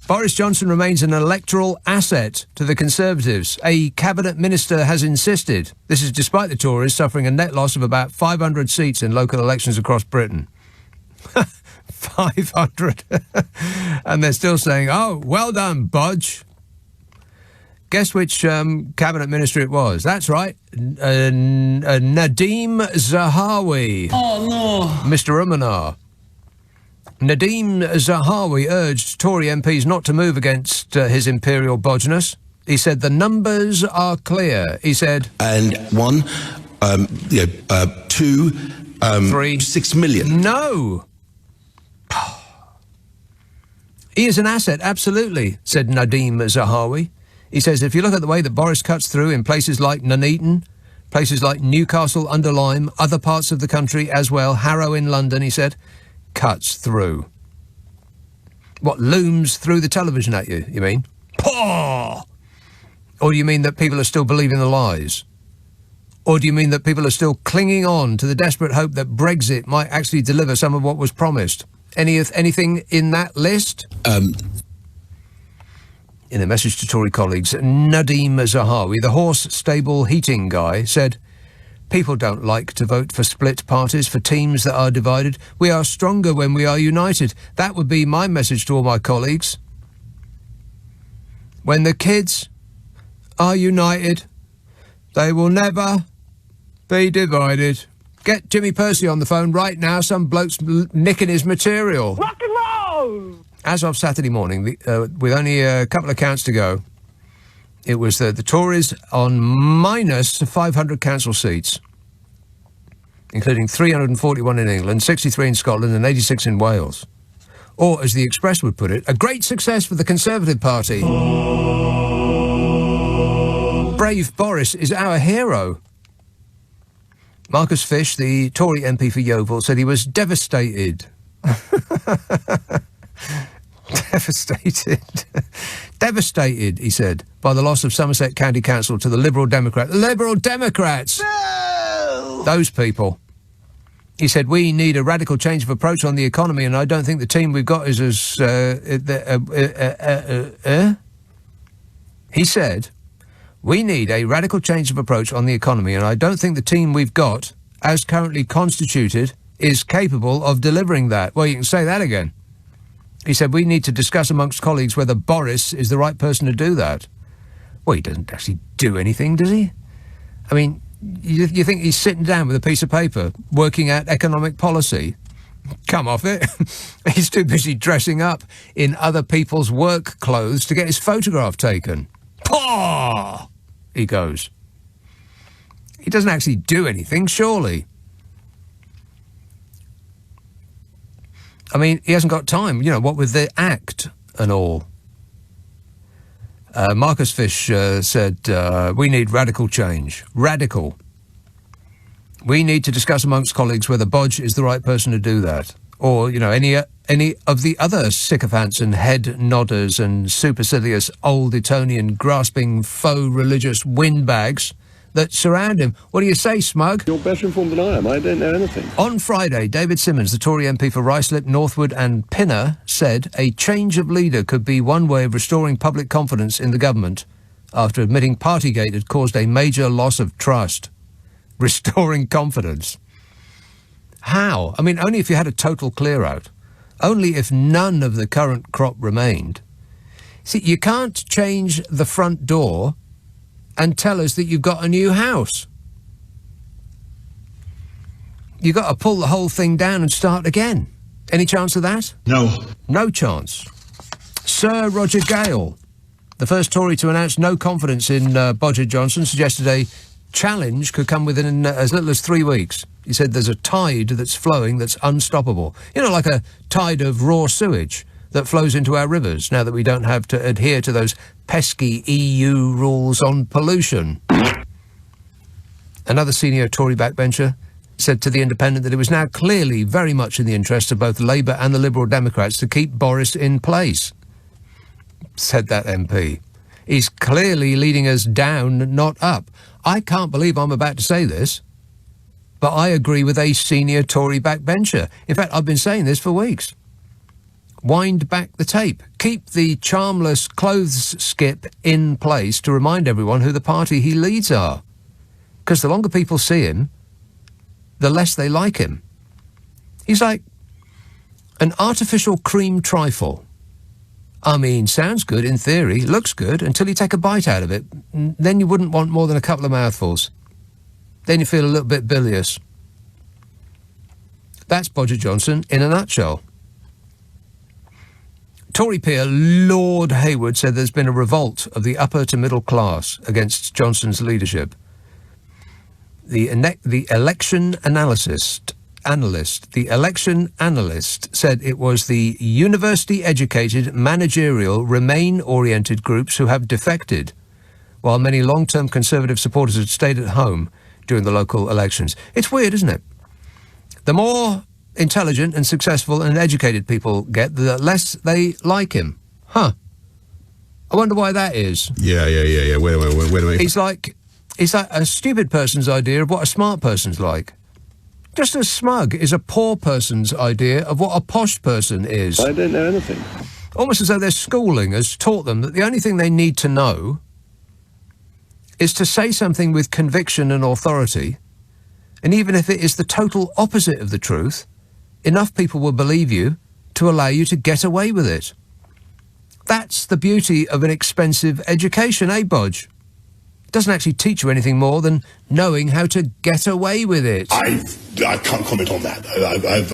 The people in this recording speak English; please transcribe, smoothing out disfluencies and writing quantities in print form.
Boris Johnson remains an electoral asset to the Conservatives. A cabinet minister has insisted. This is despite the Tories suffering a net loss of about 500 seats in local elections across Britain. 500. And they're still saying, oh, well done, Budge. Guess which cabinet minister it was? That's right. Nadeem Zahawi. Oh, no. Mr. Umanar. Nadeem Zahawi urged Tory MPs not to move against his imperial bodgeness. He said the numbers are clear. He said... And one, two, 3, 6 million. No. He is an asset, absolutely, said Nadeem Zahawi. He says if you look at the way that Boris cuts through in places like Nuneaton, places like Newcastle under Lyme, other parts of the country as well, Harrow in London, he said... cuts through. What, looms through the television at you, you mean? Paw! Or do you mean that people are still believing the lies? Or do you mean that people are still clinging on to the desperate hope that Brexit might actually deliver some of what was promised? Anything in that list? In a message to Tory colleagues, Nadeem Zahawi, the horse stable heating guy, said... People don't like to vote for split parties, for teams that are divided. We are stronger when we are united. That would be my message to all my colleagues. When the kids are united, they will never be divided. Get Jimmy Percy on the phone right now. Some bloke's nicking his material. Rock and roll! As of Saturday morning, with only a couple of counts to go, it was the Tories on minus 500 council seats, including 341 in England, 63 in Scotland and 86 in Wales. Or, as the Express would put it, a great success for the Conservative Party. Brave Boris is our hero. Marcus Fish, the Tory MP for Yeovil, said he was devastated. Devastated. Devastated, he said, by the loss of Somerset County Council to the Liberal Democrats. Liberal Democrats! No! Those people. He said, we need a radical change of approach on the economy, and I don't think the team we've got is as... He said, we need a radical change of approach on the economy, and I don't think the team we've got, as currently constituted, is capable of delivering that. Well, you can say that again. He said, we need to discuss amongst colleagues whether Boris is the right person to do that. Well, he doesn't actually do anything, does he? I mean, you think he's sitting down with a piece of paper, working out economic policy? Come off it. He's too busy dressing up in other people's work clothes to get his photograph taken. Paw! He goes. He doesn't actually do anything, surely. I mean, he hasn't got time, you know, what with the Act and all. Marcus Fish said, we need radical change. Radical. We need to discuss amongst colleagues whether Bodge is the right person to do that. Or, you know, any of the other sycophants and head nodders and supercilious old Etonian grasping faux religious windbags that surround him. What do you say, Smug? You're better informed than I am. I don't know anything. On Friday, David Simmons, the Tory MP for Ruislip, Northwood and Pinner, said a change of leader could be one way of restoring public confidence in the government after admitting Partygate had caused a major loss of trust. Restoring confidence. How? I mean, only if you had a total clear-out. Only if none of the current crop remained. See, you can't change the front door and tell us that you've got a new house. You've got to pull the whole thing down and start again. Any chance of that? No. No chance. Sir Roger Gale, the first Tory to announce no confidence in Bodger Johnson, suggested a challenge could come within as little as 3 weeks. He said there's a tide that's flowing that's unstoppable. You know, like a tide of raw sewage that flows into our rivers now that we don't have to adhere to those pesky EU rules on pollution. Another senior Tory backbencher said to The Independent that it was now clearly very much in the interest of both Labour and the Liberal Democrats to keep Boris in place. Said that MP. He's clearly leading us down, not up. I can't believe I'm about to say this, but I agree with a senior Tory backbencher. In fact, I've been saying this for weeks. Wind back the tape. Keep the charmless clothes skip in place to remind everyone who the party he leads are. Because the longer people see him, the less they like him. He's like an artificial cream trifle. I mean, sounds good in theory, looks good, until you take a bite out of it. Then you wouldn't want more than a couple of mouthfuls. Then you feel a little bit bilious. That's Bodger Johnson in a nutshell. Tory peer Lord Hayward said there's been a revolt of the upper to middle class against Johnson's leadership. The election analyst said it was the university-educated, managerial, Remain-oriented groups who have defected, while many long-term Conservative supporters had stayed at home during the local elections. It's weird, isn't it? The more intelligent and successful and educated people get, the less they like him. Huh. I wonder why that is. Yeah. Wait a minute. It's like a stupid person's idea of what a smart person's like. Just as smug is a poor person's idea of what a posh person is. I don't know anything. Almost as though their schooling has taught them that the only thing they need to know is to say something with conviction and authority, and even if it is the total opposite of the truth, enough people will believe you to allow you to get away with it. That's the beauty of an expensive education, eh, Bodge? It doesn't actually teach you anything more than knowing how to get away with it. I can't comment on that.